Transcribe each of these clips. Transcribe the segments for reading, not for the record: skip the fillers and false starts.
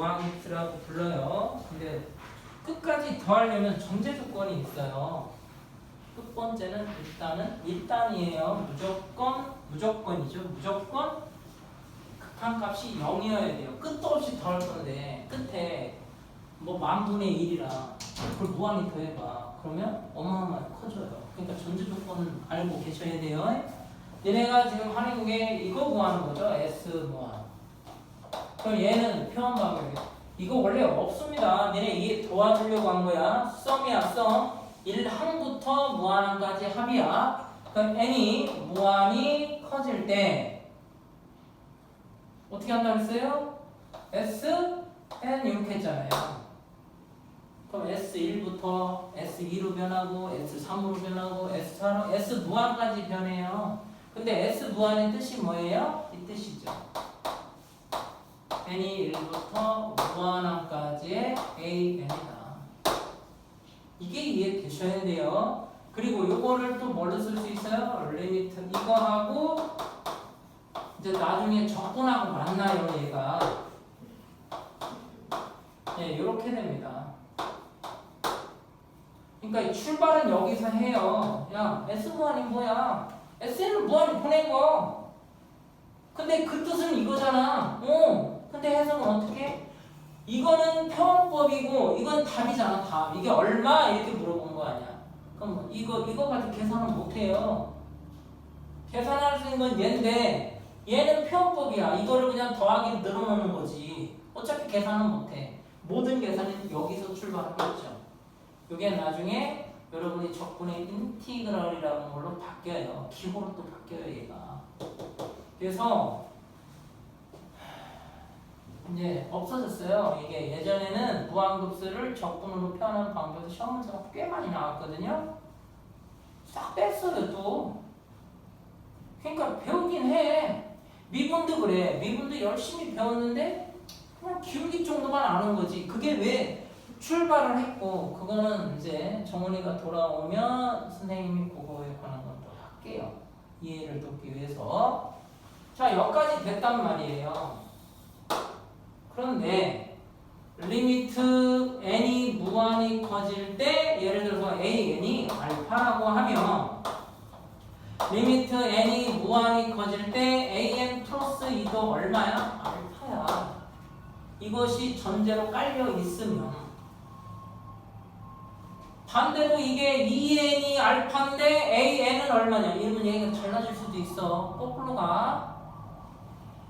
무한급수라고 불러요. 근데 끝까지 더하려면 전제 조건이 있어요. 첫 번째는 일단은 1단이에요. 무조건이죠. 무조건 극한값이 0이어야 돼요. 끝도 없이 더할 건데 끝에 뭐 만분의 1이라 그걸 무한히 더해봐. 그러면 어마어마하게 커져요. 그러니까 전제 조건은 알고 계셔야 돼요. 얘네가 지금 하는 게 이거 구하는 거죠. S 무한. 그럼 얘는 표현 방법이 이거 원래 없습니다. 얘네 이게 도와주려고 한 거야. 썸이야 썸. 1항부터 무한항까지 합이야. 그럼 n이 무한이 커질 때 어떻게 한다고 했어요? S, n 이렇게 했잖아요. 그럼 S1부터 S2로 변하고 S3으로 변하고 S4로 S 무한까지 변해요. 근데 S 무한의 뜻이 뭐예요? 이 뜻이죠. n이 1부터 무한항까지의 AN이다. 이게 이해되셔야 돼요. 그리고 요거를 또 뭘로 쓸 수 있어요? 리미트 이거하고 이제 나중에 적분하고 만나요. 얘가 네, 요렇게 됩니다. 그러니까 이 출발은 여기서 해요. 야, S무한이 뭐야? SN은 무한히 보낸 거. 근데 그 뜻은 이거잖아. 근데 해석은 어떻게? 이거는 표현법이고 이건 답이잖아. 답. 이게 얼마? 이렇게 물어본 거 아니야. 그럼 이거 가지고 계산은 못해요. 계산할 수 있는 건 얘인데 얘는 표현법이야. 이거를 그냥 더하기 늘어놓는 거지. 어차피 계산은 못해. 모든 계산은 여기서 출발하겠죠. 이게 나중에 여러분이 적분의 인티그럴이라는 걸로 바뀌어요. 기호로 또 바뀌어요, 얘가. 그래서 이제 없어졌어요. 이게 예전에는 무한급수를 적분으로 표현하는 방법에서 시험 문제가 꽤 많이 나왔거든요. 싹 뺐어요, 또. 그러니까 배우긴 해. 미분도 그래. 미분도 열심히 배웠는데 그냥 기울기 정도만 아는 거지. 그게 왜 출발을 했고 그거는 이제 정원이가 돌아오면 선생님이 그거에 관한 건 또 할게요. 이해를 돕기 위해서. 자, 여기까지 됐단 말이에요. 그런데 리미트 n이 무한히 커질 때 예를 들어서 an이 알파라고 하면 리미트 n이 무한히 커질 때 an 플러스 2도 얼마야? 알파야. 이것이 전제로 깔려 있으면 반대로 이게 2n이 알파인데 an은 얼마냐? 이러면 얘기가 달라질 수도 있어. 거꾸로 가.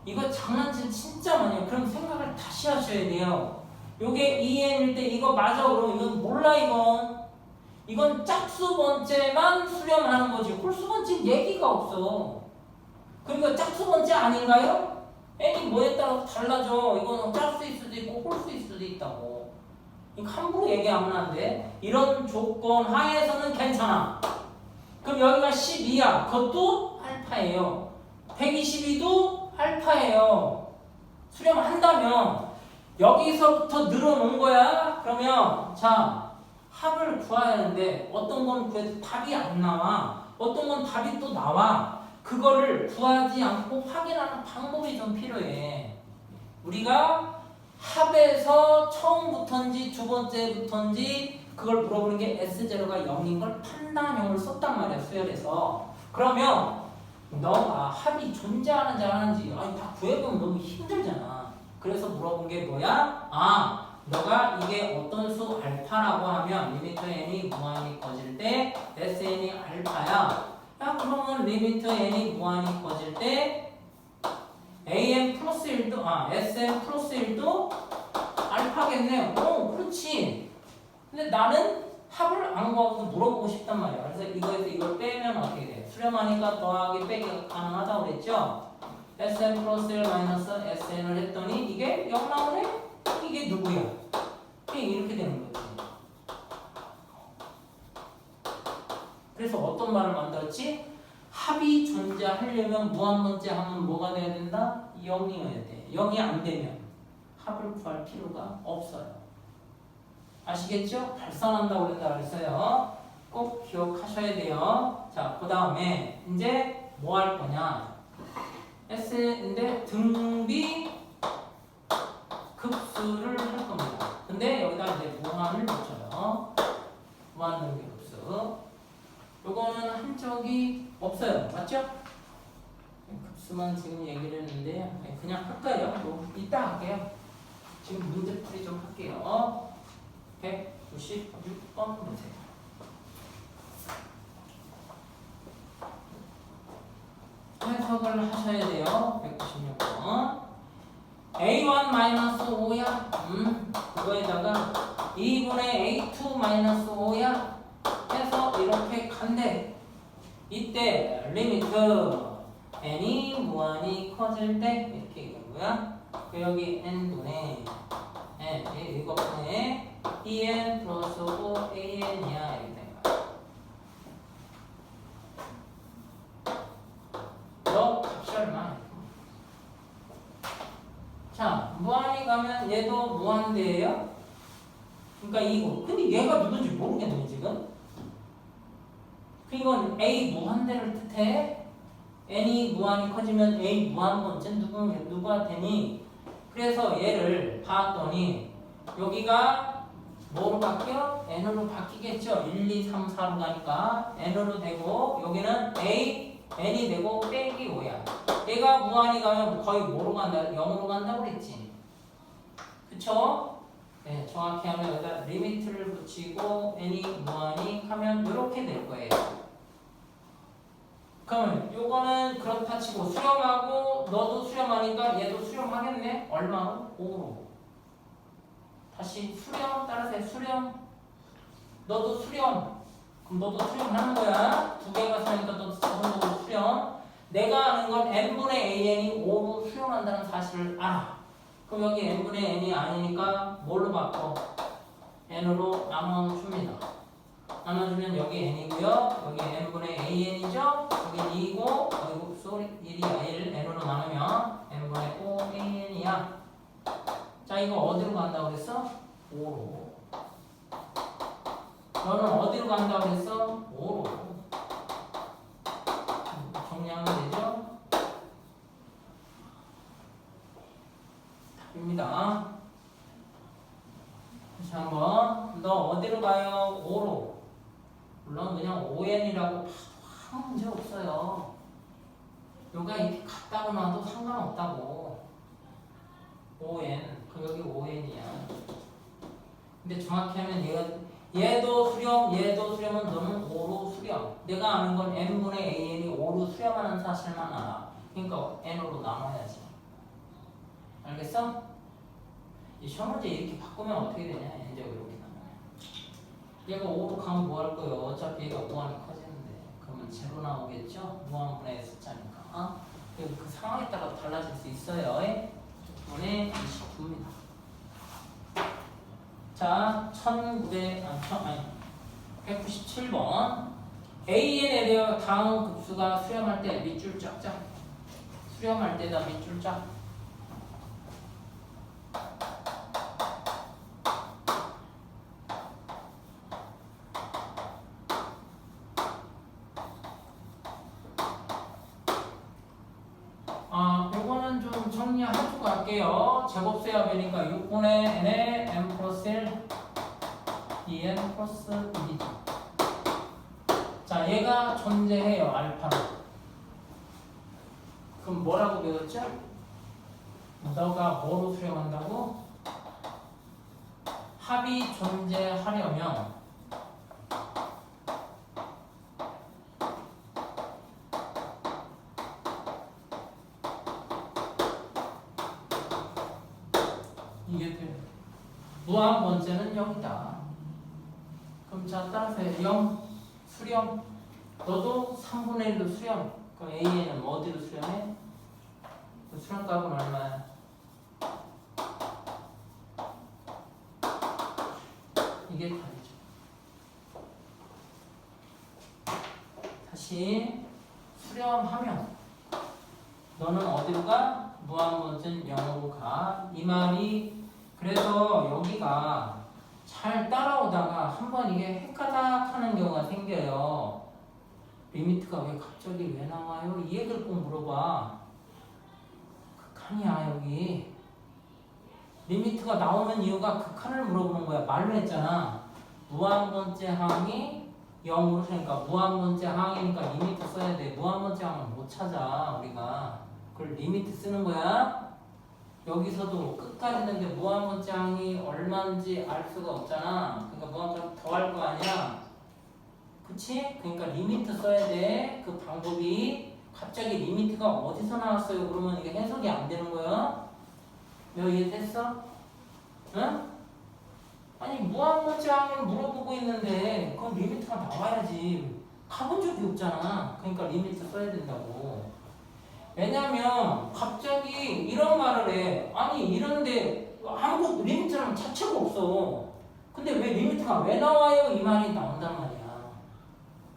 이거 장난질 진짜 많이 해요. 그럼 생각을 다시 하셔야 돼요. 요게 2n일 때 이거 맞아? 그럼 이건 몰라 이건. 이건 짝수 번째만 수렴하는 거지. 홀수 번째 얘기가 없어. 그러니까 짝수 번째 아닌가요? n이 뭐에 따라서 달라져. 이거는 짝수일 수도 있고 홀수일 수도 있다고. 이거 함부로 얘기하면 안 돼. 이런 조건 하에서는 괜찮아. 그럼 여기가 12야. 그것도 알파예요. 122도 알파예요. 수렴한다면 여기서부터 늘어놓은 거야. 그러면 자 합을 구해야 하는데 어떤 건 구해도 답이 안 나와. 어떤 건 답이 또 나와. 그거를 구하지 않고 확인하는 방법이 좀 필요해. 우리가 합에서 처음부터인지 두 번째부터인지 그걸 물어보는 게 S0가 0인 걸 판단형을 썼단 말이야. 수열에서. 그러면 너가 합이 존재하는지 안 하는지 다 구해보면 너무 힘들잖아. 그래서 물어본 게 뭐야? 너가 이게 어떤 수 알파라고 하면 리미트 n이 무한히 커질 때 SN이 알파야. 야 그러면 리미트 n이 무한히 커질 때 AN 플러스 1도 SN 플러스 1도 알파겠네. 그렇지. 근데 나는 합을 안 구하고 물어보고 싶단 말이야. 그래서 이거에서 이걸 빼면 어떻게 돼? 수렴하니까 더하기 빼기가 가능하다고 그랬죠? SN 플러스 1 마이너스 SN을 했더니 이게 0 나오네? 이게 누구야? 이렇게 되는 거지. 그래서 어떤 말을 만들었지? 합이 존재하려면 무한번째 하면 뭐가 돼야 된다? 0이어야 돼. 0이 안 되면 합을 구할 필요가 없어요. 아시겠죠? 발산한다고 그랬다 그랬어요. 꼭 기억하셔야 돼요. 자, 그 다음에 이제 뭐 할 거냐? S인데 등비 급수 급수를 할 겁니다. 근데 여기다 이제 무한을 붙여요. 무한 등기급수. 요거는 한 적이 없어요. 맞죠? 급수만 지금 얘기를 했는데 그냥 할까요? 뭐 이따 할게요. 지금 문제풀이 좀 할게요. 196번 보세요. 해석을 하셔야 돼요. 196번. A1-5야. 그거에다가 2분의 A2-5야. 해서 이렇게 간대. 이때 리미트 n이 무한히 커질 때 이렇게 얘기한 거야. 여기 n분의 n 이거분의 en 플러스 5an이야 이렇게 된 거야. 너 값이 얼마? 자, 무한히 가면 얘도 무한대예요. 그러니까 이거. 근데 얘가 누군지 모르겠네 지금. 이건 A 무한대를 뜻해. n이 무한히 커지면 A 무한번째 누가 되니? 그래서 얘를 봤더니 여기가 뭐로 바뀌어? n으로 바뀌겠죠. 1, 2, 3, 4로 가니까 n으로 되고 여기는 A, n이 되고 빼기 5야. 얘가 무한히 가면 거의 뭐로 간다? 0으로 간다고 그랬지. 그쵸? 네, 정확히 하면 여기다 리미트를 붙이고 n이 무한히 하면 이렇게 될 거예요. 그러면 요거는 그렇다 치고 수렴하고 너도 수렴하니까 얘도 수렴하겠네? 얼마로? 5로. 다시 수렴 따라서 해. 수렴. 너도 수렴. 그럼 너도 수렴하는 거야. 두 개가 수렴이니까 너도 자동으로 수렴. 내가 아는 건 n분의 an이 5로 수렴한다는 사실을 알아. 그럼 여기 n분의 n이 아니니까 뭘로 바꿔? n으로 나눠줍니다. 나눠주면 여기 n이고요. 여기 n분의 an이죠. 여기 2고 여기 쏘리 1이야. 1 n으로 나누면 n분의 5an이야. 자 이거 어디로 간다고 그랬어? 5로. 너는 어디로 간다고 그랬어? 5로. 정리하면 되죠? 답입니다. 다시 한번 너 어디로 가요? 5로. 물론 그냥 ON이라고 아무 문제 없어요. 요가 이렇게 같다고 놔도 상관없다고. ON, 그럼 여기 ON이야. 근데 정확히 하면 얘도 수렴, 얘도 수렴은 너는 5로 수렴. 내가 아는 건 n분의 an이 5로 수렴하는 사실만 알아. 그러니까 n으로 나눠야지. 알겠어? 이 시험 문제 이렇게 바꾸면 어떻게 되냐? n제곱 이렇게 나눠요. 얘가 5로 가면 뭐 할 거예요? 어차피 얘가 무한히 커지는데. 그러면 제로 나오겠죠? 무한분의 숫자니까. 그 상황에 따라 달라질 수 있어요. 9분의 29입니다. 자, 197번. AN에 대해 다음 급수가 수렴할 때 밑줄 쫙쫙. 수렴할 때다 밑줄 쫙. 요거는 좀 정리하고 갈게요. 제곱수야 되니까 6분의 n에 n 플러스 1 2n 플러스 1이죠. 자, 얘가 존재해요. 알파로. 그럼 뭐라고 배웠죠? 너가 뭐로 수렴한다고? 합이 존재하려면 이게 돼. 무한 번째는 0이다. 그럼 자 따라서 0 수렴. 너도 3분의 1로 수렴. 그럼 A에는 어디로 수렴해? 그 수렴값은 얼마야? 이게 답이죠. 다시 수렴하면 너는 어디로 가? 무한 번째는 0으로 가. 이 말이 그래서 여기가 잘 따라오다가 한번 이게 헷가닥 하는 경우가 생겨요. 리미트가 왜 갑자기 왜 나와요? 이 얘기를 꼭 물어봐. 극한이야 여기. 리미트가 나오는 이유가 극한을 물어보는 거야. 말로 했잖아. 무한번째 항이 0으로 그러니까 무한번째 항이니까 리미트 써야 돼. 무한번째 항은 못 찾아 우리가. 그걸 리미트 쓰는 거야. 여기서도 끝까지 했는데 무한번째 항이 얼마인지 알 수가 없잖아. 그러니까 무한번째 더 할 거 아니야. 그치? 그러니까 리미트 써야 돼. 그 방법이 갑자기 리미트가 어디서 나왔어요? 그러면 이게 해석이 안 되는 거야. 너 이해됐어? 응? 아니 무한번째 항을 물어보고 있는데 그럼 리미트가 나와야지. 가본 적이 없잖아. 그러니까 리미트 써야 된다고. 왜냐면 갑자기 이런 말을 해. 아니 이런데 아무것도 리미트라는 자체가 없어. 근데 왜 리미트가 왜 나와요? 이 말이 나온단 말이야.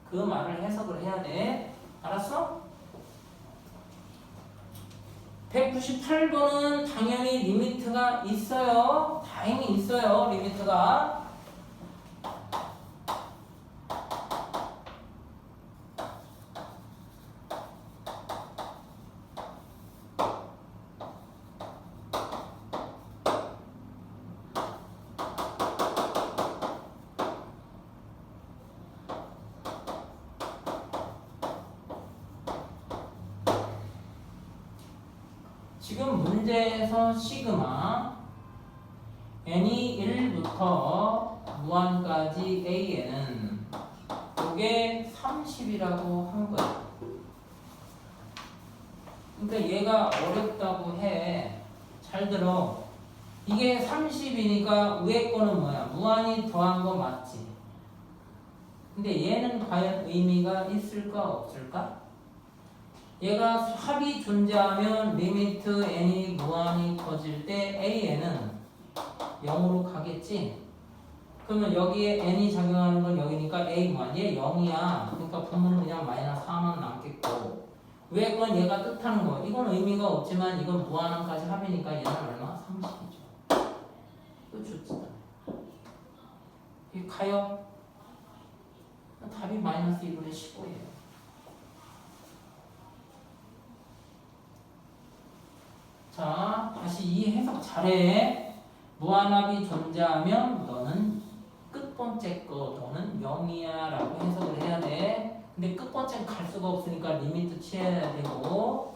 그 말을 해석을 해야 돼. 알았어? 198번은 당연히 리미트가 있어요. 다행히 있어요. 리미트가. 지금 문제에서 시그마 n이 1부터 무한까지 a는 이게 30이라고 한 거야. 그러니까 얘가 어렵다고 해. 잘 들어. 이게 30이니까 위에 거는 뭐야? 무한이 더한 거 맞지? 근데 얘는 과연 의미가 있을까 없을까? 얘가 합이 존재하면 리미트 n이 무한이 커질 때 an은 0으로 가겠지? 그러면 여기에 n이 작용하는 건 여기니까 a 무한. 얘 0이야. 그러니까 분모는 그냥 마이너스 4만 남겠고. 왜 건 얘가 뜻하는 거. 이건 의미가 없지만 이건 무한항까지 합이니까 얘는 얼마? 30이죠. 이거 좋지. 이게 가요? 답이 마이너스 2분의 15예요. 자, 다시 이 해석 잘해. 무한합이 존재하면 너는 끝번째 거 너는 0이야 라고 해석을 해야 돼. 근데 끝번째는 갈 수가 없으니까 리미트 취해야 되고.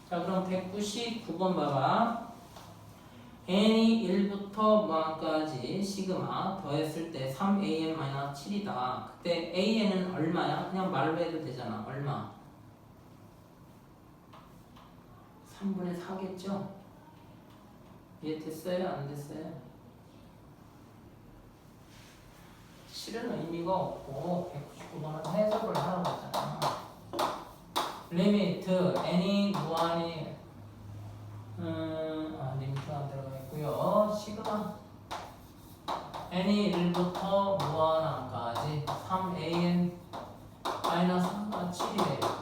자, 그럼 199번 봐봐. n이 1부터 무한까지 시그마 더했을 때 3an-7이다. 그때 an은 얼마야? 그냥 말로 해도 되잖아. 얼마? 3분의 4겠죠? 이해됐어요? 안 됐어요? 실은 의미가 없고 199번은 해석을 하라고 했잖아. 리미트 n이 무한이 리미트가 안 들어가 있고요. 시그마 n이 1부터 무한항까지 3an 마이너스 7이래요.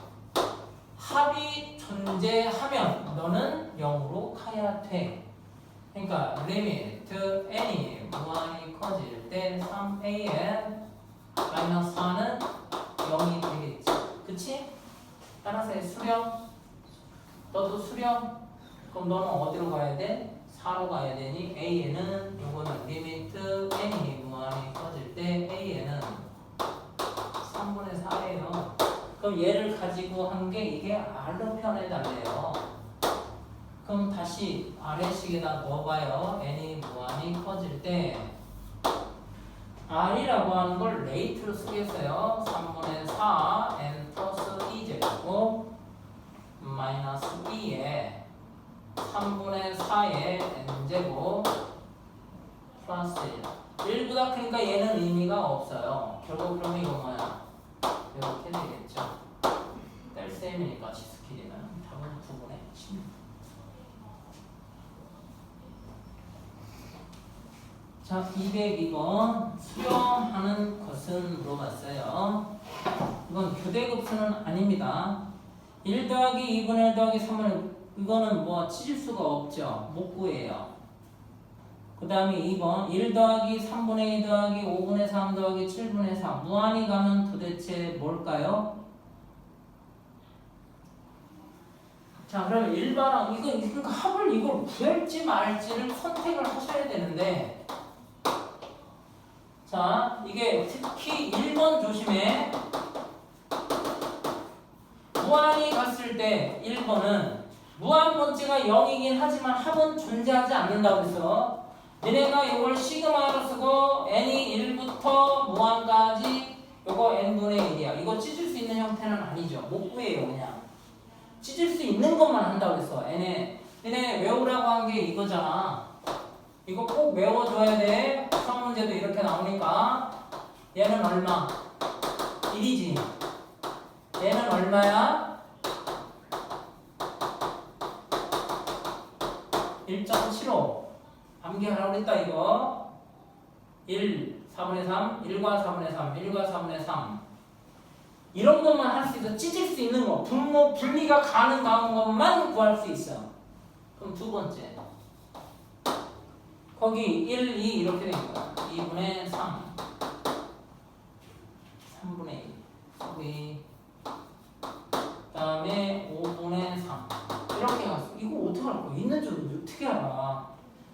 합이 존재하면 너는 0으로 가야 돼. 그러니까 리미트 n이 무한이 커질 때 3an 마이너스 4는 0이 되겠지. 그치? 따라서 수렴. 너도 수렴. 그럼 너는 어디로 가야 돼? 4로 가야 되니 a는 요거는 리미트 n이 무한이 커질 때 a는 3분의 4예요. 그럼 얘를 가지고 한 게 이게 r로 표현해달래요. 그럼 다시 아래식에다 넣어봐요. n이 무한이 커질 때 r이라고 하는 걸 레이트로 쓰겠어요. 3분의 4 n 플러스 2제곱 마이너스 2에 3분의 4에 n제곱 플러스 1. 1보다 크니까 얘는 의미가 없어요. 결국 그러면 이건 뭐야? 이렇게 되겠죠. 뺄셈이니까 지스킬이는 답은 9분의 10. 자, 202번 수렴하는 것은 물어봤어요. 이건 교대급수는 아닙니다. 1 더하기 2분의 1 더하기 3분의 1 이거는 뭐 치질 수가 없죠. 못 구해요. 그 다음에 2번 1 더하기 3분의 2 더하기 5분의 3 더하기 7분의 4 무한히 가면 도대체 뭘까요? 자, 그러면 일반항, 그러니까 합을 이걸 구할지 말지를 선택을 하셔야 되는데, 자, 이게 특히 1번 조심해. 무한이 갔을 때 1번은 무한 번째가 0이긴 하지만 합은 존재하지 않는다고 해서 얘네가 이걸 시그마로 쓰고 n이 1부터 무한까지 요거 n분의 1이야. 이거 찢을 수 있는 형태는 아니죠. 못 구해요, 그냥. 찢을 수 있는 것만 한다고 했어. 얘네 외우라고 한 게 이거잖아. 이거 꼭 외워줘야 돼. 수학 문제도 이렇게 나오니까. 얘는 얼마? 1이지. 얘는 얼마야? 1.75. 암기하라고 그랬다, 이거. 1, 4분의 3, 1과 4분의 3, 1과 4분의 3. 이런 것만 할 수 있어. 찢을 수 있는 거. 분모, 분리가 가능한 것만 구할 수 있어. 그럼 두 번째. 거기 1, 2 이렇게 되니까 2분의 3. 3분의 1. 거기. 그 다음에 5분의 3. 이렇게 갔어. 이거 어떻게 할 거야? 있는 줄 어떻게 알아?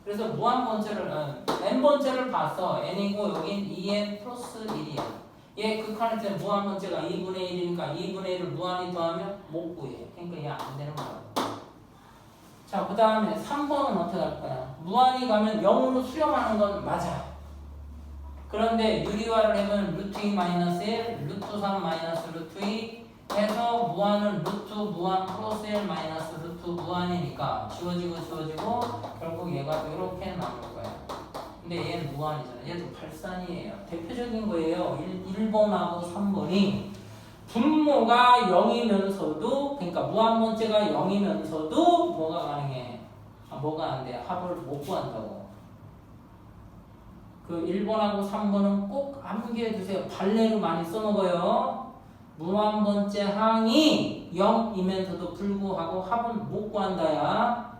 그래서 무한 번째를, n번째를 봤어. n이고 여긴 2n 플러스 1이야. 얘 극한할 때는 무한 번째가 2분의 1이니까 2분의 1을 무한히 더하면 못 구해. 그러니까 얘 안 되는 거야. 자, 그 다음에 3번은 어떻게 할 거야? 무한히 가면 0으로 수렴하는 건 맞아. 그런데 유리화를 하면 루트 2 마이너스 1, 루트 3 마이너스 루트 2 해서 무한은 루트 무한 플러스 1 마이너스 루트 무한이니까 지워지고 결국 얘가 이렇게 나올 거야. 근데 얘는 무한이잖아. 얘도 발산이에요. 대표적인 거예요. 1번하고 3번이 분모가 0이면서도 그러니까 무한 번째가 0이면서도 뭐가 가능해? 뭐가 안 돼? 합을 못 구한다고. 그 1번하고 3번은 꼭 암기해 주세요. 발레로 많이 써먹어요. 무한 번째 항이 0이면서도 불구하고 합은 못 구한다야.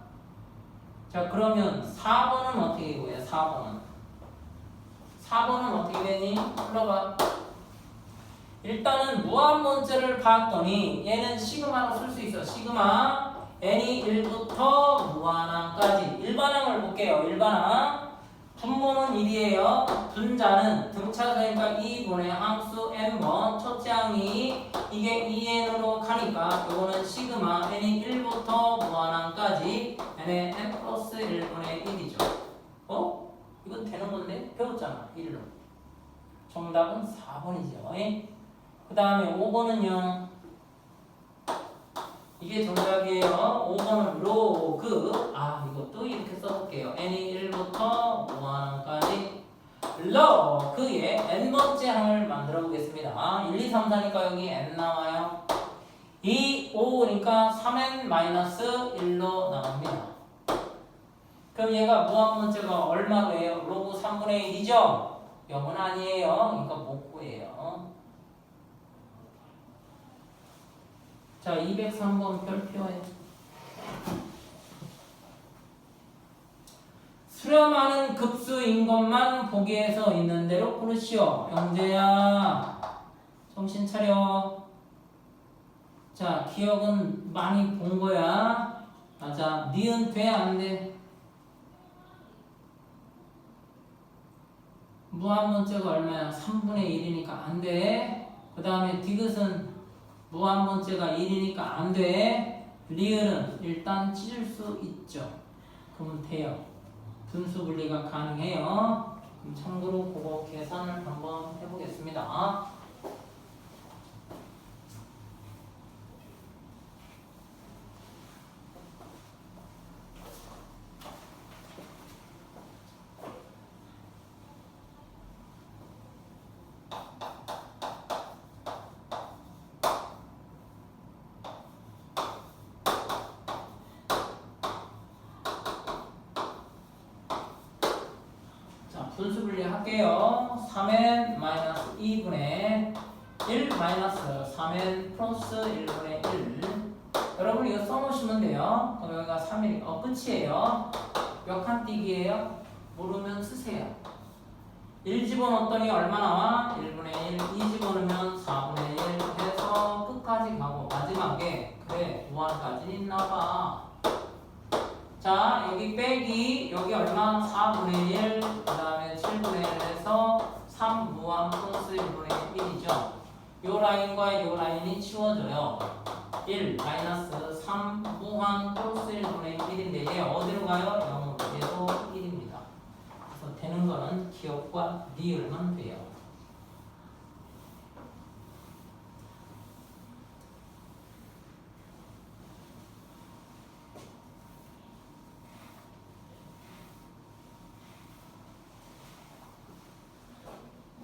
자, 그러면 4번은 어떻게 구해? 4번은 어떻게 되니? 풀어봐. 일단은 무한 번째를 봤더니 얘는 시그마로 쓸 수 있어. 시그마 n이 1부터 무한항까지. 일반항을 볼게요. 일반항. 분모는 1이에요. 분자는 등차수니까 2분의 항수 n번. 첫째 항이 이게 2n으로 가니까 요거는 시그마 n이 1부터 무한항까지 n의 n 플러스 1분의 1이죠. 이건 되는 건데? 배웠잖아. 1로. 정답은 4번이죠. 그 다음에 5번은요. 이게 정답이에요. 5번은 로그. 이것도 이렇게 써볼게요. n이 1부터 무한항까지 로그의 n번째 항을 만들어 보겠습니다. 1, 2, 3, 4니까 여기 n 나와요. 2, 5니까 3n-1로 나옵니다. 그럼 얘가 무한번째가 얼마로 해요? 로그 3분의 1이죠? 0은 아니에요. 그러니까 못 구해요. 자, 203번 별표에 수렴하는 급수인 것만 보기에서 있는 대로 고르시오. 영재야, 정신 차려. 자, 기억은 많이 본 거야. 맞아. 니은 돼, 안 돼? 무한번째가 얼마야? 3분의 1이니까 안 돼. 그 다음에 디귿은 무한번째가 1이니까 안 돼. 리을은 일단 찢을 수 있죠. 그러면 돼요. 분수 분리가 가능해요. 그럼 참고로 그거 계산을 한번 해보겠습니다. 분수 분리할게요. 3n-2분의 1 마이너스 3n 플러스 1분의 1. 여러분 이거 써놓으시면 돼요. 그럼 여기가 3이니까 끝이에요. 몇 칸 띄기예요? 모르면 쓰세요. 1 집어넣었더니 얼마 나와? 1분의 1. 2 집어넣으면 4분의 1 해서 끝까지 가고 마지막에 그래서 돼? 무한까지 있나봐. 자, 여기 빼기, 여기 얼마? 4분의 1, 그 다음에 7분의 1에서 3 무한 플러스 1분의 1이죠. 요 라인과 요 라인이 치워져요. 1 마이너스 3 무한 플러스 1분의 1인데 얘 어디로 가요? 0으로. 얘도 1입니다. 그래서 되는 거는 기억과 리을만 돼요.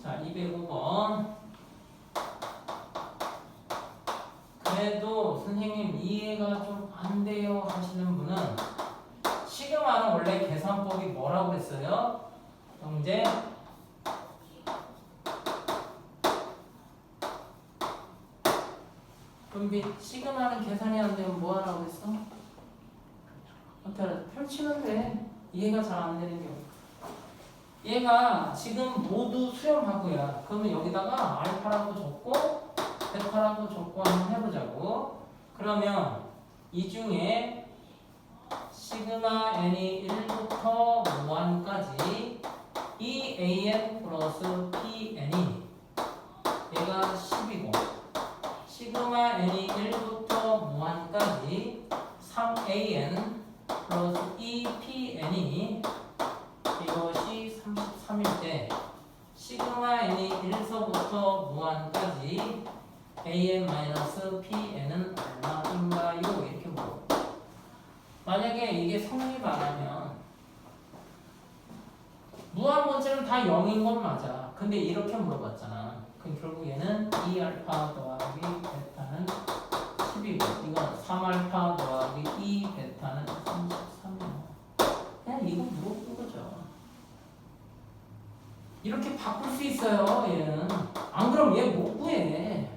자, 205번. 그래도 선생님 이해가 좀 안 돼요 하시는 분은 시그마는 원래 계산법이 뭐라고 그랬어요? 영재? 은빛, 시그마는 계산이 안 되면 뭐 하라고 했어? 펼치면 돼. 이해가 잘 안 되는 경우. 얘가 지금 모두 수렴하고야. 그러면 여기다가 알파라고 적고 베타라고 적고 한번 해보자고. 그러면 이 중에 시그마 n이 1부터 무한까지 이 an 플러스 pn이 얘가 10이고 시그마 n이 1부터 무한까지 3an 플러스 2pn이 이것이 33일 때 시그마 n이 1서부터 무한까지 an-pn은 얼마인가요? 이렇게 물어. 만약에 이게 성립 안 하면 무한 본체는 다 0인 건 맞아. 근데 이렇게 물어봤잖아. 그럼 결국 얘는 2알파 더하기 베타는 10이고 이건 3알파 더하기 2 베타는 33이야. 그냥 이거 물어본 거죠. 이렇게 바꿀 수 있어요. 얘는. 안 그럼 얘 못 구해.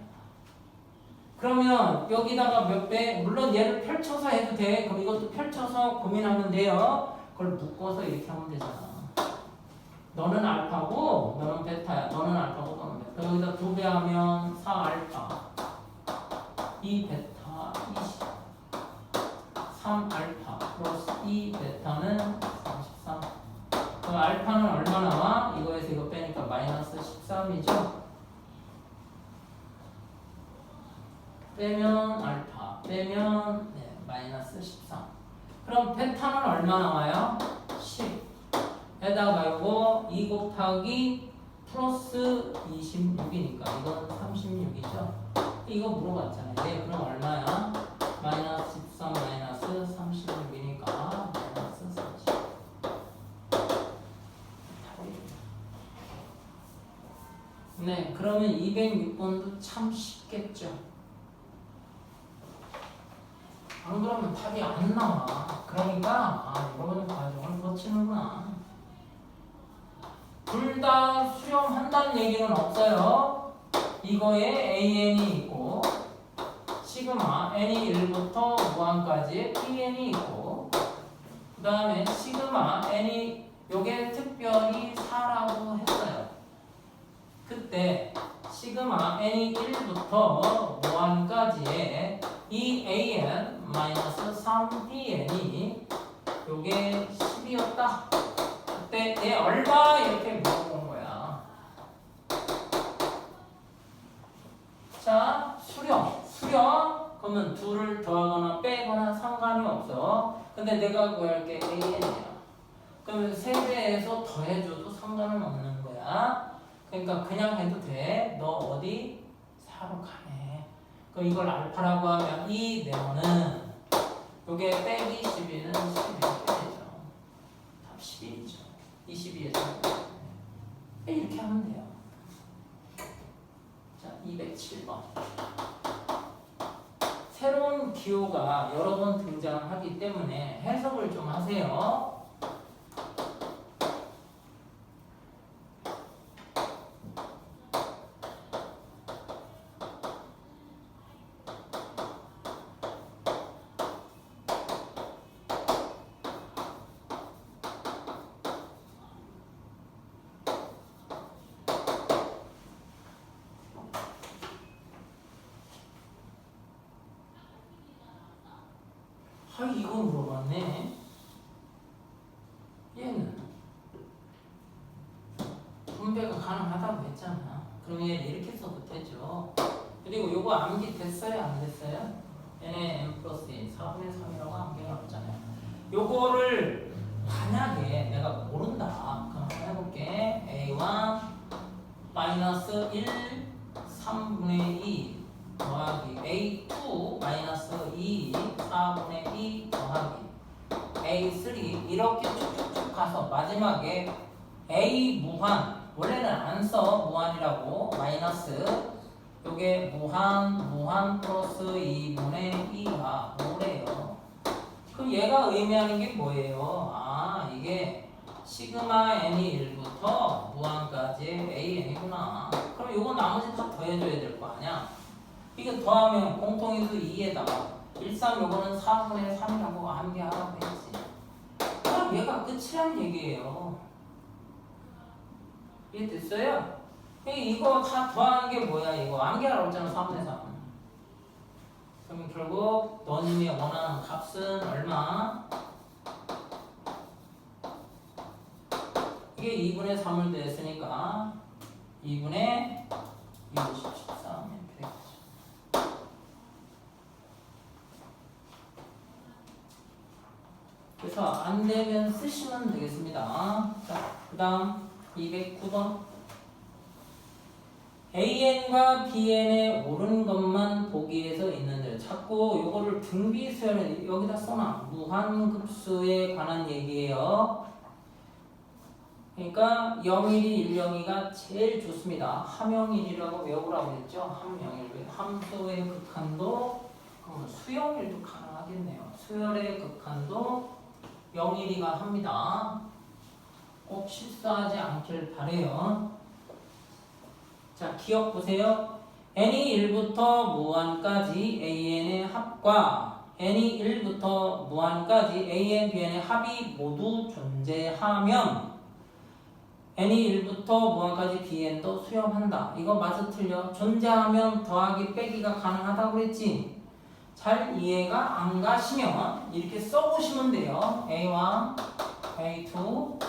그러면 여기다가 몇 배? 물론 얘를 펼쳐서 해도 돼. 그럼 이것도 펼쳐서 고민하면 돼요. 그걸 묶어서 이렇게 하면 되잖아. 너는 알파고 너는 베타야. 너는 알파고 너는 베타. 여기다 2배 하면 4알파 2 베타 20 3알파 플러스 2 베타는 33. 그럼 알파는 얼마 나와? 이거에서 이거 빼니까 마이너스 13이죠. 빼면 알파 빼면 마이너스 13. 그럼 베타는 얼마 나와요? 10 에다가 이거 2 곱하기 플러스 26이니까 이건 36이죠. 이거 물어봤잖아요. 얘 그럼 얼마야? 마이너스 13 마이너스 36이니까 마이너스 30. 네, 그러면 206번도 참 쉽겠죠. 안 그러면 답이 안 나와. 그러니까 이거는 과정을 거치는구나. 둘 다 수렴한다는 얘기는 없어요. 이거에 an이 있고 시그마 n이 1부터 무한까지 pn이 있고 그 다음에 시그마 n이 요게 특별히 4라고 했어요. 그때 시그마 n이 1부터 무한까지의 이 an-3pn이 요게 10이었다. 그때 얘 얼마? 이렇게 물어본 거야. 자, 수렴. 그러면 둘을 더하거나 빼거나 상관이 없어. 근데 내가 구할 게 an이야. 그러면 3배에서 더해줘도 상관은 없는 거야. 그러니까 그냥 해도 돼. 너 어디? 4로 가네. 그럼 이걸 알파라고 하면 이 네모는 요게 빼기 12는 10 이렇게 되죠. 답 12이죠. 22에서 이렇게 하면 돼요. 자, 207번. 새로운 기호가 여러 번 등장하기 때문에 해석을 좀 하세요. 이거 물어봤네. 얘는 분배가 가능하다고 했잖아. 그럼 얘는 이렇게 써도 되죠. 그리고 요거 암기 됐어요? 안 됐어요? n에 n 플러스 1, 4분의 3이라고 암기 나왔잖아요. 요거를 만약에 내가 모른다. 그럼 한번 해볼게. a1 마이너스 1, 3분의 2 더하기 a2 마이너스 2, 4분의 2 더하기 a3 이렇게 쭉쭉쭉 가서 마지막에 a 무한, 원래는 안 써 무한이라고, 마이너스 요게 무한 플러스 2분의 2가 뭐래요? 그럼 얘가 의미하는 게 뭐예요? 아, 이게 시그마 n이 1부터 무한까지의 an이구나. 그럼 요거 나머지 다 더해줘야 될 거 아니야? 이거 더하면 공통인수 2에다가 1, 3 요거는 4분의 3이라고 암기하라고 했지. 그럼 얘가 끝이란 얘기예요. 이해됐어요? 이거 다 더하는 게 뭐야? 이거 암기하라고 했잖아. 4분의 3. 그럼 결국 너님이 원하는 값은 얼마? 이게 2분의 3을 냈으니까 2분의 250, 13 이렇게 되겠죠. 그래서 안 되면 쓰시면 되겠습니다. 자, 그 다음 209번. AN과 BN의 옳은 것만 보기에서 있는데 자꾸 요거를 등비수열에 여기다 써놔. 무한급수에 관한 얘기예요. 그러니까 0일이 102가 제일 좋습니다. 함영일이라고 외우라고 했죠. 함영일. 함수의 극한도 수영일도 가능하겠네요. 수열의 극한도 0일이가 합니다. 꼭 실수하지 않길 바래요. 자, 기억 보세요. n이 1부터 무한까지 an의 합과 n이 1부터 무한까지 an, bn의 합이 모두 존재하면 n이 1부터 무한까지 bn도 수렴한다. 이거 맞아 틀려? 존재하면 더하기 빼기가 가능하다고 그랬지? 잘 이해가 안 가시면 이렇게 써보시면 돼요. a1, a2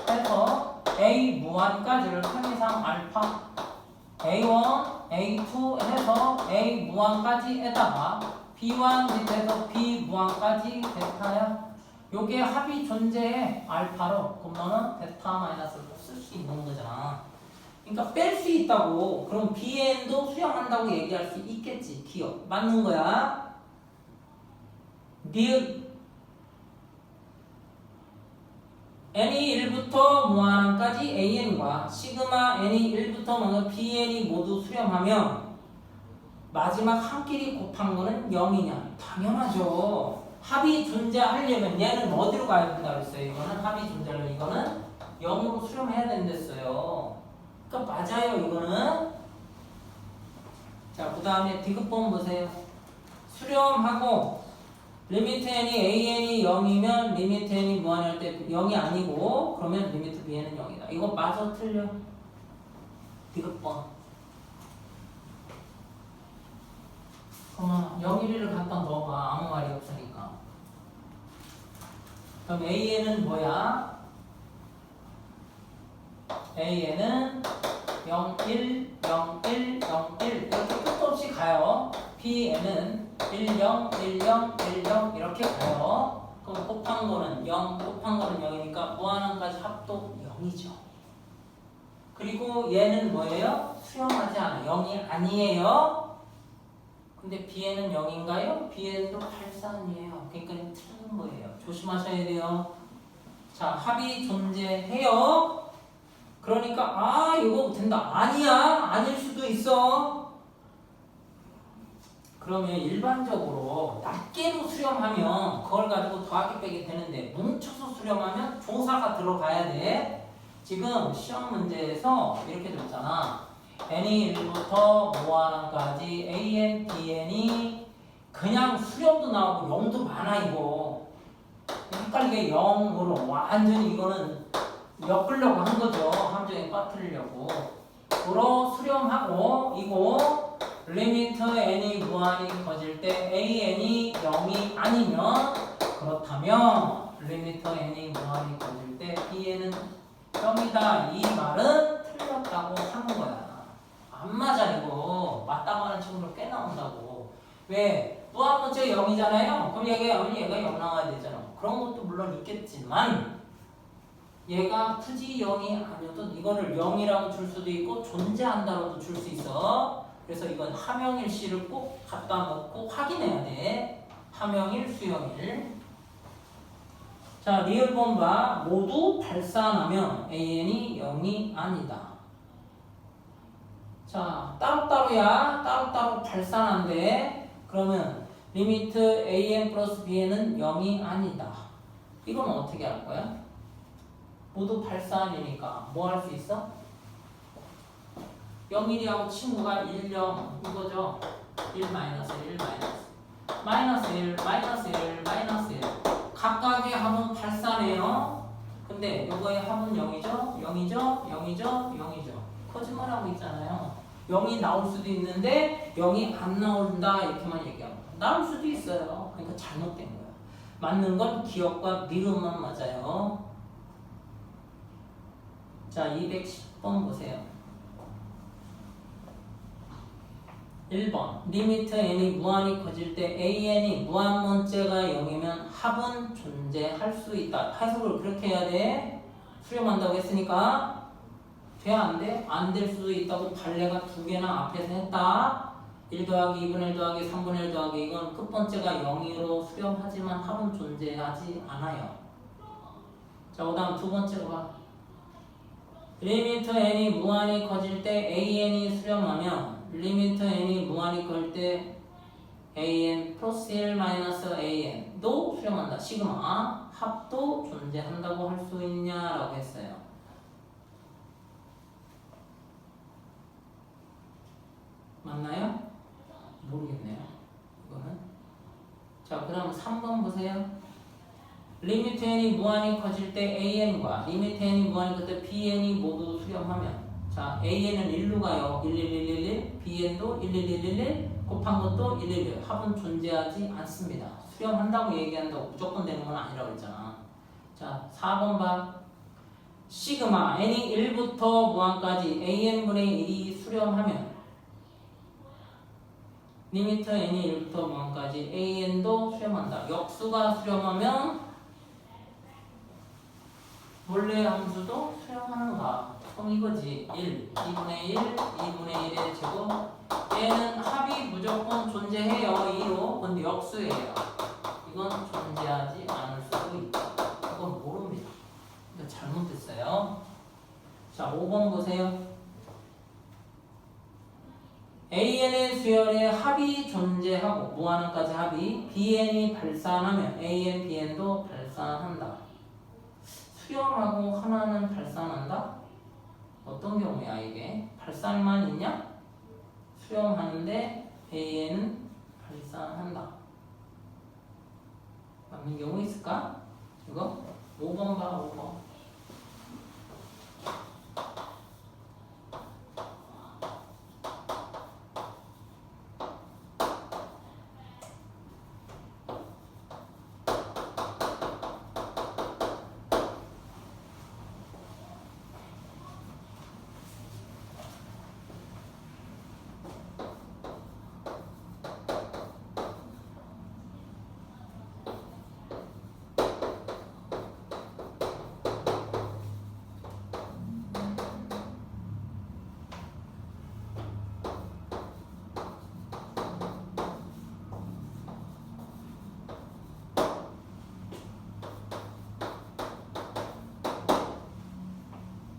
해서 a 무한까지를 편의상 알파 A1, A2 해서 A 무한까지에다가 B1 밑에서 B 무한까지 데타야. 요게 합이 존재해. 알파로. 그럼 너는 데타 마이너스를 쓸 수 있는 거잖아. 그러니까 뺄 수 있다고. 그럼 BN도 수용한다고 얘기할 수 있겠지. 기억. 맞는 거야. 니은 n이 1부터 무한까지 an과 시그마 n이 1부터 무한 bn이 모두 수렴하면 마지막 한 끼리 곱한 거는 0이냐? 당연하죠. 합이 존재하려면 얘는 어디로 가야 된다고 했어요? 이거는 합이 존재하려면 이거는 0으로 수렴해야 된댔어요. 그러니까 맞아요. 이거는. 자, 그 다음에 디귿번 보세요. 수렴하고 리미트 n이 an이 0이면 리미트 n이 무한할 때 0이 아니고 그러면 리미트 bn은 0이다. 이거 맞아 틀려? 디귿번. 그러면 0, 1을 갖다 넣어봐. 아무 말이 없으니까. 그럼 an은 뭐야? an은 0, 1, 0, 1, 0, 1 이렇게 끝도 없이 가요. bn은 1, 0, 1, 0, 1, 0 이렇게 가요. 그럼 곱한 거는 0, 곱한 거는 0이니까 무한한까지 합도 0이죠. 그리고 얘는 뭐예요? 수렴하지 않아. 0이 아니에요. 근데 bn은 0인가요? bn도 8산이에요. 그러니까 틀린 거예요. 조심하셔야 돼요. 자, 합이 존재해요. 그러니까 이거 된다. 아니야. 아닐 수도 있어. 그러면 일반적으로 낱개로 수렴하면 그걸 가지고 더하기 빼기 되는데 뭉쳐서 수렴하면 조사가 들어가야 돼. 지금 시험 문제에서 이렇게 줬잖아. n이 1부터 무한까지 an, bn이 그냥 수렴도 나오고 0도 많아 이거. 헷갈리게 0으로 완전히 이거는 엮으려고 한 거죠. 함정에 빠뜨리려고. 그로 수렴하고 이거 리미트 n이 무한이 커질 때 an이 0이 아니면 그렇다면 리미트 n이 무한히 커질 때 bn은 0이다. 이 말은 틀렸다고 하는 거야. 안 맞아 이거. 맞다고 하는 친구들 꽤 나온다고. 왜? 무한문제 0이잖아요. 그럼 얘가 0 나와야 되잖아. 그런 것도 물론 있겠지만 얘가 굳이 0이 아니어도 이거를 0이라고 줄 수도 있고 존재한다로도 줄 수 있어. 그래서 이건 함영일씨를 꼭 갖다 놓고 확인해야 돼. 함영일, 수영일. 자, 리을 본바 모두 발산하면 an이 0이 아니다. 자, 따로따로야. 따로따로 발산한대. 그러면 리미트 an 플러스 bn은 0이 아니다. 이건 어떻게 할 거야? 모두 발산이니까 뭐 할 수 있어? 0일이하고 친구가 1, 0 이거죠. 1 마이너스 1 마이너스 마이너스 1 마이너스 1 마이너스 1 각각의 합은 발산해요. 근데 요거의 합은 0이죠. 0이죠. 0이죠. 0이죠. 거짓말하고 있잖아요. 0이 나올 수도 있는데 0이 안 나온다 이렇게만 얘기합니다. 나올 수도 있어요. 그러니까 잘못된 거야. 맞는 건 기억과 미음만 맞아요. 자, 210번 보세요. 1번 리미트 n이 무한히 커질 때 an이 무한문자가 0이면 합은 존재할 수 있다. 해석을 그렇게 해야 돼. 수렴한다고 했으니까 돼? 안 돼? 안 될 수도 있다고 발레가 2개나 앞에서 했다. 1 더하기 2분의 1 더하기 3분의 1 더하기 이건 끝번째가 0으로 수렴하지만 합은 존재하지 않아요. 자, 그 다음 두 번째로 봐. 리미트 n이 무한히 커질 때 an이 수렴하면 리미트 n이 무한히 커질 때 an 플러스 1 마이너스 an도 수렴한다. 시그마 합도 존재한다고 할 수 있냐라고 했어요. 맞나요? 모르겠네요. 이거는. 자, 그 다음 3번 보세요. 리미트 n이 무한히 커질 때 an과 리미트 n이 무한히 커질 때 bn이 모두 수렴하면 자, an은 1로 가요. 1, 1, 1, 1, 1 bn도 1, 1, 1, 1, 1 곱한 것도 1, 1, 1 합은 존재하지 않습니다. 수렴한다고 얘기한다고 무조건 되는 건 아니라고 했잖아. 자, 4번 봐. 시그마 n이 1부터 무한까지 an분의 1이 수렴하면 리미트 n이 1부터 무한까지 an도 수렴한다. 역수가 수렴하면 원래 함수도 수렴하는가? 그럼 이거지. 1, 2분의 1, 2분의 1의 제곱. 얘는 합이 무조건 존재해요. 2로. 근데 역수예요. 이건 존재하지 않을 수도 있다. 이건 모릅니다. 이거 잘못됐어요. 자, 5번 보세요. AN의 수열에 합이 존재하고 무한한까지 합이 BN이 발산하면 AN, BN도 발산한다. 수렴하고 하나는 발산한다? 어떤 경우야 이게? 발산만 있냐? 수렴하는데 AN은 발산한다. 맞는 경우 있을까? 이거? 5번 봐, 5번.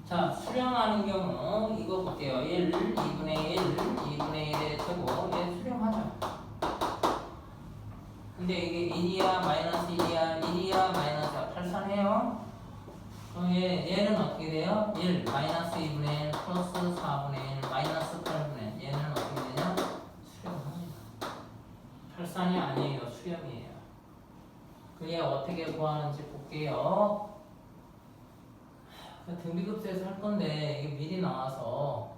자, 수렴하는 경우 이거 볼게요. 1, 2분의 1, 2분의 1의 제곱 얘 수렴하죠. 근데 이게 1이야 마이너스 1이야 1이야 마이너스야 발산해요. 그럼 얘는 어떻게 돼요? 1 마이너스 2분의 1 플러스 4분의 1 마이너스 8분의 1 얘는 어떻게 되냐? 수렴합니다. 발산이 아니에요. 수렴이에요. 그게 어떻게 구하는지 볼게요. 등비급수에서 할 건데 이게 미리 나와서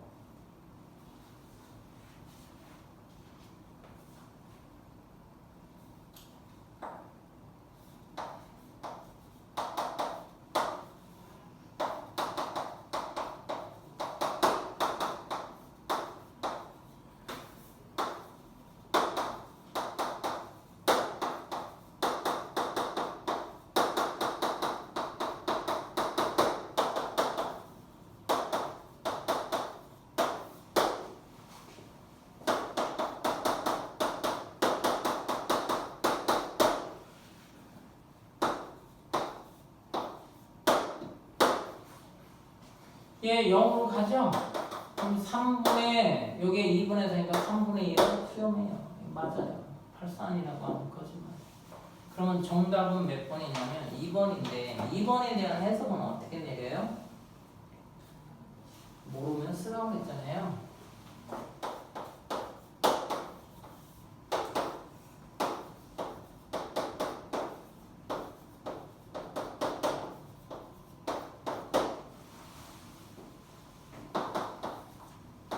얘 0으로 가죠? 그럼 3분의 여기에 2분의 4니까 3분의 1을 수렴해요. 맞아요. 발산이라고 하는 거짓말. 그러면 정답은 몇 번이냐면 2번인데 2번에 대한 해석은 어떻게 내려요? 모르면 쓰라고 했잖아요.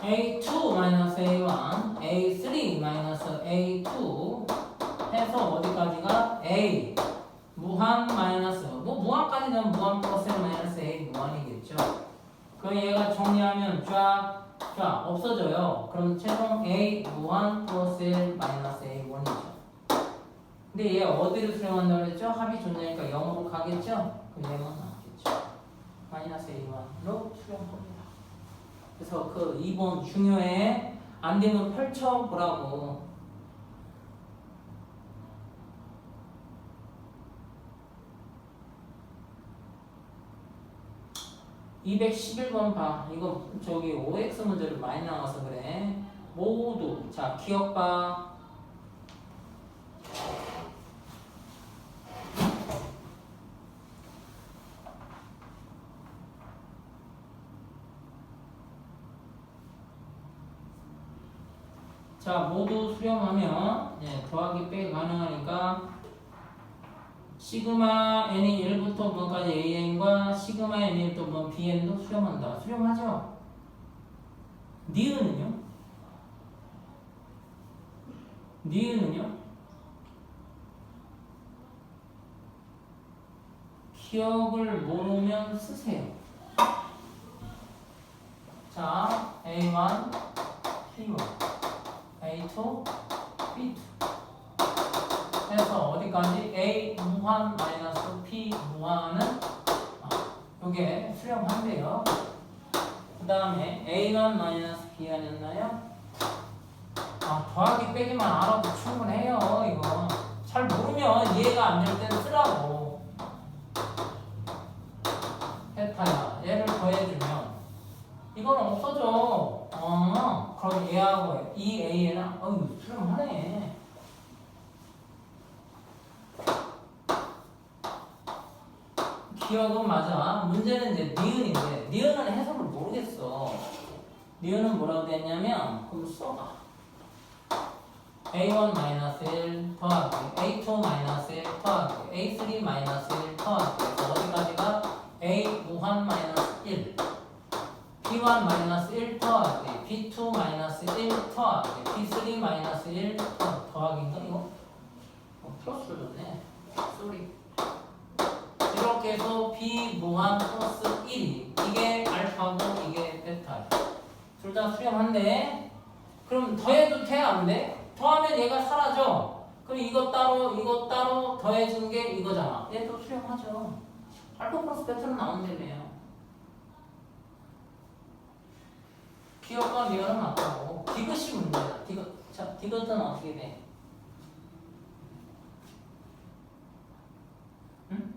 A2-A1, A3-A2 해서 어디까지가? A 무한 마이너스 뭐 무한까지 되면 무한 플러스 마이너스 A 무한이겠죠. 그럼 얘가 정리하면 쫙 없어져요. 그럼 최종 A 무한 플러스 1 마이너스 A1이죠. 근데 얘 어디로 수렴한다고 그랬죠? 합이 존재하니까 0으로 가겠죠? 그럼 얘만 나왔겠죠. 마이너스 A1로 수렴합니다. 그래서 그 2번 중요해. 안 되면 펼쳐보라고. 211번 봐. 이거 저기 OX 문제를 많이 나와서 그래. 모두 자 기억 봐. 자 모두 수렴하면 더하기 빼기 가능하니까 시그마 n이 1부터 문까지 an과 시그마 n이 또 뭐 bn도 수렴한다. 수렴하죠? 니은은요? 니은은요? 기억을 모르면 쓰세요. 자 A1, P1, A2, B2 해서 어디까지? A 무한 마이너스 P 무한은 요게 수렴한대요. 그 다음에 A1 마이너스 B 아니었나요? 더하기 빼기만 알아도 충분해요. 이거 잘 모르면 이해가 안 될 땐 쓰라고. 헤타야 얘를 더해주면 이건 없어져. 그럼 얘하고 이 A에는 수렴하네. 기억은 맞아. 문제는 이제 니은인데 니은은 해석을 모르겠어. 니은은 뭐라고 됐냐면 그럼 써봐. A1 마이너스 1 더하기 A2 마이너스 1 더하기 A3 마이너스 1 더하기 그래서 어디까지가 A 무한 마이너스 1 B1 마이너스 1 더하기 B2 마이너스 1 더하기 B3 마이너스 1 더하기인가 이거? 플러스를 줬네. 쏘리. 이렇게 해서 B 무한 플러스 1이 이게 알파고 이게 베타야. 둘 다 수렴한데 그럼 더해도 돼? 안 돼? 더하면 얘가 사라져. 그럼 이것 따로 더해준 게 이거잖아. 얘도 수렴하죠. 알파 플러스 베타는 나온다며요. 기억과 미열은 맞다고. 디귿이 문제야. 자, 디귿은 어떻게 돼? 응?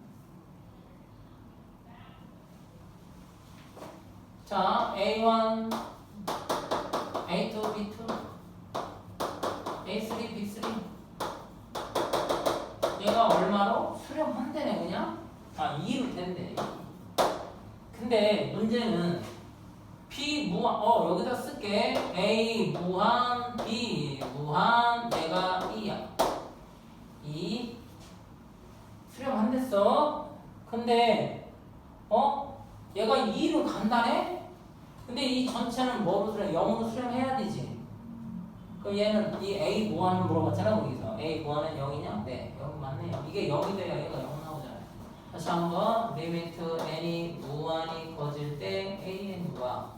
자, A1, A2, B2, A3, B3. 얘가 얼마로? 수렴한대네 그냥? 2로 된대. 근데 문제는 P 무한, 여기다 쓸게. A 무한, B 무한, 얘가 2야. 2. 수렴한댔어. 근데, 얘가 2로 간다네? 근데 이 전체는 뭐로 수렴? 0으로 수렴해야 되지. 그럼 얘는 이 A 무한을 물어봤잖아, 거기서. A 무한은 0이냐? 네, 0 맞네요. 이게 0이 돼야 얘가 0 나오잖아요. 다시 한번, 리미트 n이 무한이 거질 때 AN과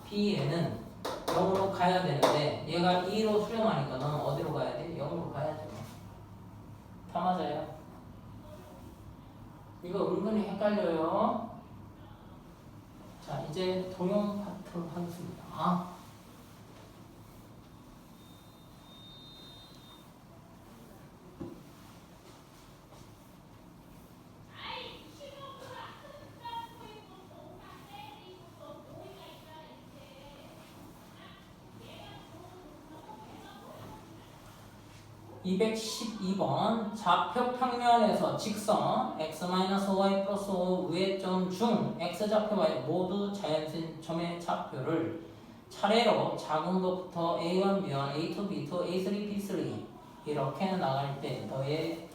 BN은 0으로 가야 되는데, 얘가 2로 수렴하니까 너는 어디로 가야 돼? 0으로 가야죠. 다 맞아요. 이거 은근히 헷갈려요. 자, 이제 도형 파트 하겠습니다. 212번 좌표 평면에서 직선 x-y 플러스 5 위의 점 중 x좌표 y 모두 자연수인 점의 좌표를 차례로 작은 것부터 a1, b1, a2, b2, a3, b3 이렇게 나갈 때 너의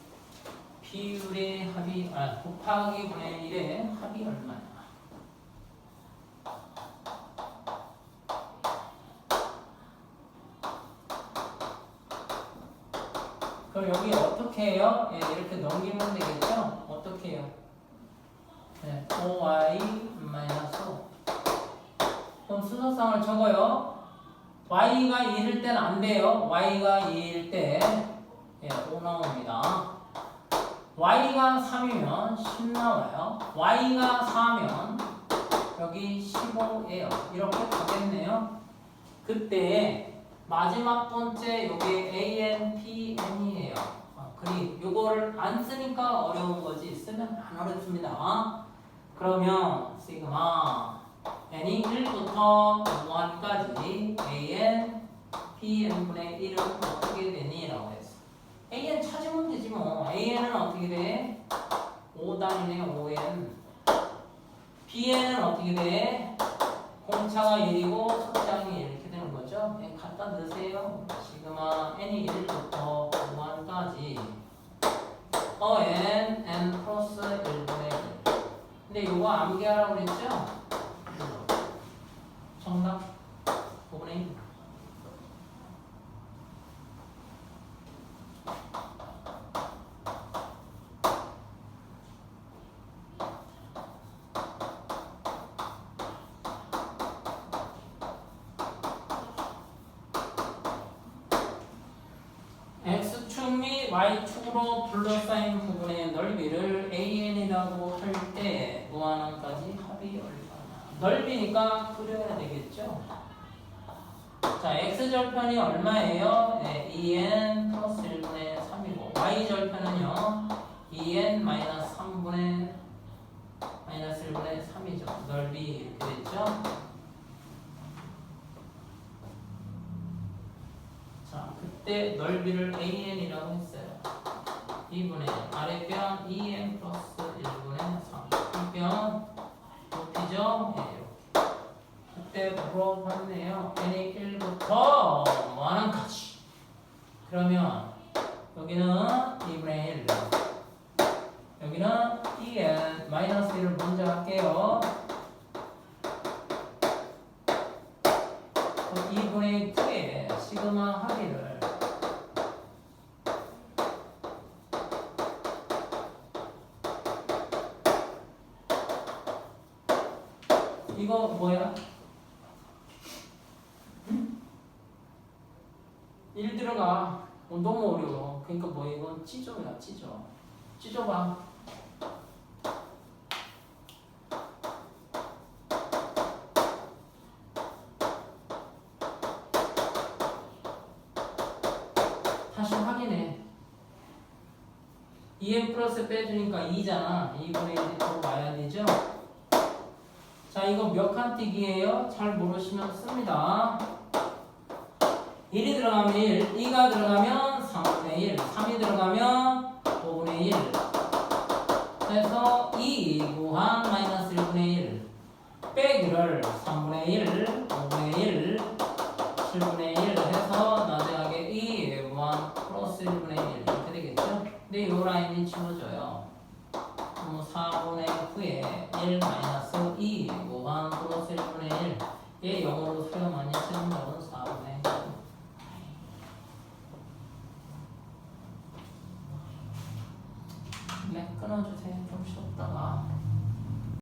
비율의 합이 곱하기 분의 1의 합이 얼마냐? 그럼 여기 어떻게 해요? 예, 이렇게 넘기면 되겠죠? 어떻게 해요? 네, 5y-5. 그럼 수소상을 적어요. y가 2일 때는 안 돼요. y가 2일 때 5 나옵니다. y가 3이면 10 나와요. y가 4면 여기 15예요. 이렇게 가겠네요. 그때 마지막 번째 여기 AN, PN이에요. 그리고 요거를 안 쓰니까 어려운 거지 쓰면 안 어렵습니다. 그러면 시그마 n이 1부터 1까지 AN, PN분의 1은 어떻게 되니? 라고 했어. AN 찾으면 되지 뭐. AN은 어떻게 돼? 5단이네 5N. PN은 어떻게 돼? 공차가 1이고 속장이 이렇게 되는 거죠. 갖다 넣으세요. 시그마 n이 1부터 5까지 n 플러스 1분의 1. 근데 요거 암기하라고 그랬죠? 정답 5분의 1. X축 및 Y축으로 둘러싸인 부분의 넓이를 AN이라고 할 때 무한항까지 합이 얼마나? 넓이니까 그려야 되겠죠? 자, X절편이 얼마예요? 네, 2N 플러스 1분의 3이고 Y절편은요 2N 마이너스 3분의 마이너스 1분의 3이죠. 넓이 이렇게 됐죠? 자, 그때 넓이를 AN이라고 했어요. 2분의 아래변 2N 플러스 1분의 3. 이변 높이죠? 네, 이렇게. 그때 물어봤네요. n이 1부터 무한항까지. 그러면 여기는 2분의 1. 여기는 2N 마이너스 1을 먼저 할게요. 2분의 2에 시그마 합의를 이거 뭐야? 응? 1 들어가. 너무 어려워. 그러니까 뭐 이건 찢어야 찢어. 찢어봐. 다시 확인해. 2n 플러스 빼주니까 2잖아. 2분의 1이 더 와야 되죠? 자, 이거 몇 칸뛰기예요? 잘 모르시면 씁니다. 1이 들어가면 1, 2가 들어가면 3분의 1, 3이 들어가면 5분의 1. 그래서 2 무한 마이너스 1분의 1 빼기를 3분의 1, 5분의 1, 7분의 1 해서 나중에 2 무한 플러스 1분의 1 이렇게 되겠죠? 근데 이 라인이 지워져요. 4분의 후에 1 마이너스 2 무한 플러스 1분의 1 얘 영어로 소용 많이 쓰는 적은 4분의